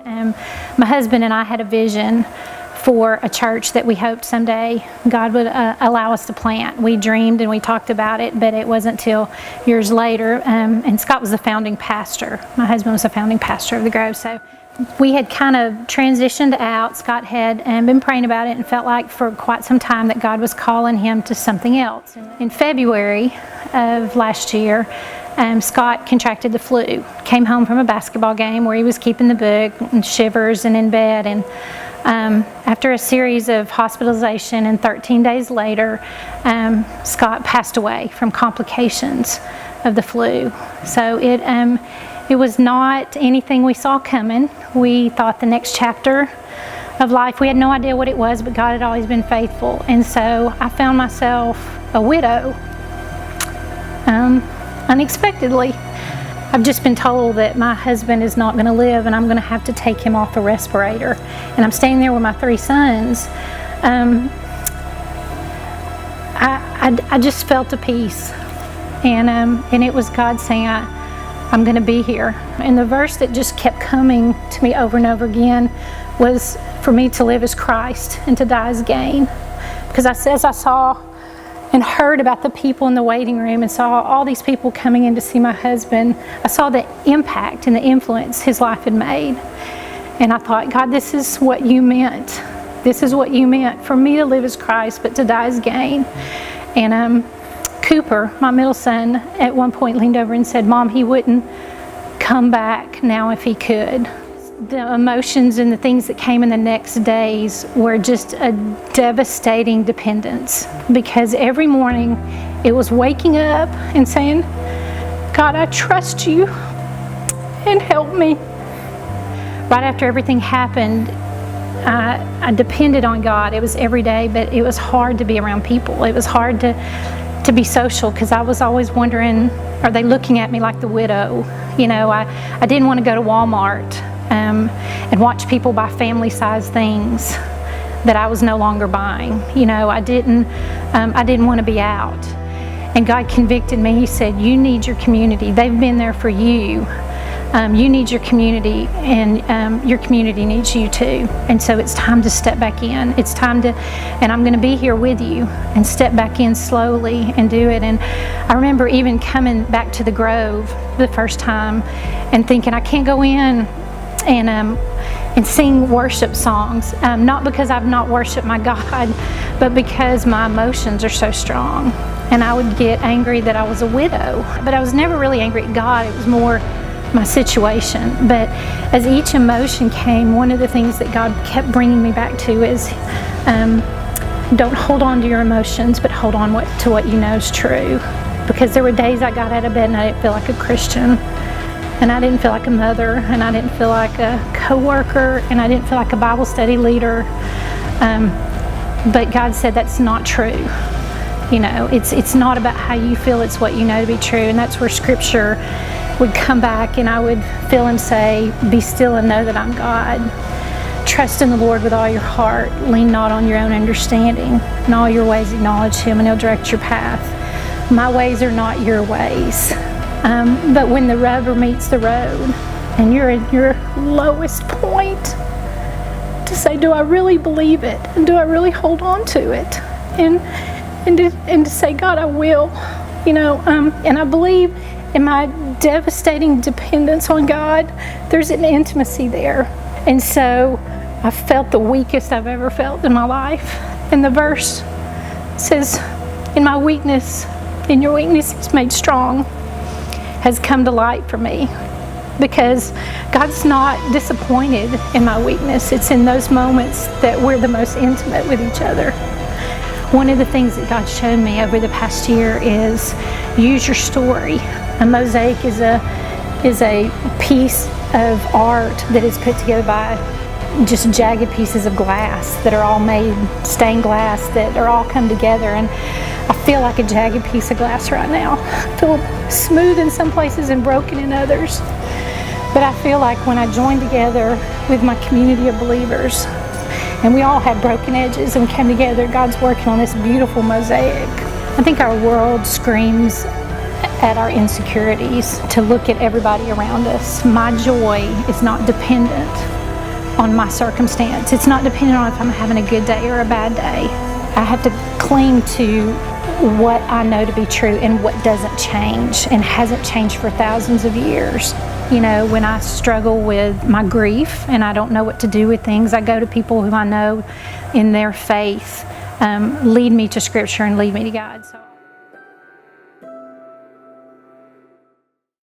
My husband and I had a vision for a church that we hoped someday God would allow us to plant. We dreamed and we talked about it, but it wasn't till years later. And Scott was the founding pastor. My husband was the founding pastor of the Grove. So we had kind of transitioned out. Scott had been praying about it and felt like for quite some time that God was calling him to something else. In February of last year, Scott contracted the flu. Came home from a basketball game where he was keeping the book and shivers and in bed. And after a series of hospitalization and 13 days later, Scott passed away from complications of the flu. So it was not anything we saw coming. We thought the next chapter of life, we had no idea what it was, but God had always been faithful. And so I found myself a widow unexpectedly. I've just been told that my husband is not going to live and I'm going to have to take him off a respirator. And I'm staying there with my 3 sons. I just felt a peace. And it was God saying, I'm going to be here. And the verse that just kept coming to me over and over again was, for me to live as Christ and to die as gain. Because as I saw and heard about the people in the waiting room and saw all these people coming in to see my husband, I saw the impact and the influence his life had made. And I thought, God, this is what you meant. This is what you meant, for me to live as Christ, but to die as gain. And Cooper, my middle son, at one point leaned over and said, Mom, he wouldn't come back now if he could. The emotions and the things that came in the next days were just a devastating dependence, because every morning it was waking up and saying, God, I trust you and help me. Right after everything happened, I depended on God. It was every day, but it was hard to be around people. It was hard to be social, because I was always wondering, are they looking at me like the widow? You know, I didn't want to go to Walmart and watch people buy family-sized things that I was no longer buying. You know, I didn't want to be out. And God convicted me. He said, you need your community. They've been there for you. You need your community, and your community needs you too. And so it's time to step back in. It's time to, and I'm going to be here with you, and step back in slowly and do it. And I remember even coming back to the Grove the first time and thinking, I can't go in and sing worship songs, not because I've not worshiped my God, but because my emotions are so strong. And I would get angry that I was a widow, but I was never really angry at God. It was more my situation. But as each emotion came, one of the things that God kept bringing me back to is, don't hold on to your emotions, but hold on to what you know is true. Because there were days I got out of bed and I didn't feel like a Christian, and I didn't feel like a mother, and I didn't feel like a co-worker, and I didn't feel like a Bible study leader. But God said that's not true. You know, it's not about how you feel, it's what you know to be true. And that's where Scripture would come back, and I would feel Him say, be still and know that I'm God. Trust in the Lord with all your heart. Lean not on your own understanding. In all your ways acknowledge Him, and He'll direct your path. My ways are not your ways. But when the rubber meets the road and you're at your lowest point, to say, do I really believe it? And do I really hold on to it? And to say, God, I will. You know, and I believe in my devastating dependence on God, there's an intimacy there. And so I felt the weakest I've ever felt in my life. And the verse says, in my weakness, in your weakness is made strong, has come to light for me. Because God's not disappointed in my weakness. It's in those moments that we're the most intimate with each other. One of the things that God showed me over the past year is use your story. A mosaic is a piece of art that is put together by just jagged pieces of glass that are all made, stained glass, that are all come together. And I feel like a jagged piece of glass right now. I feel smooth in some places and broken in others. But I feel like when I join together with my community of believers, and we all have broken edges, and we come together, God's working on this beautiful mosaic. I think our world screams at our insecurities to look at everybody around us. My joy is not dependent on my circumstance. It's not dependent on if I'm having a good day or a bad day. I have to cling to what I know to be true and what doesn't change and hasn't changed for thousands of years. You know, when I struggle with my grief and I don't know what to do with things, I go to people who I know in their faith lead me to Scripture and lead me to God. So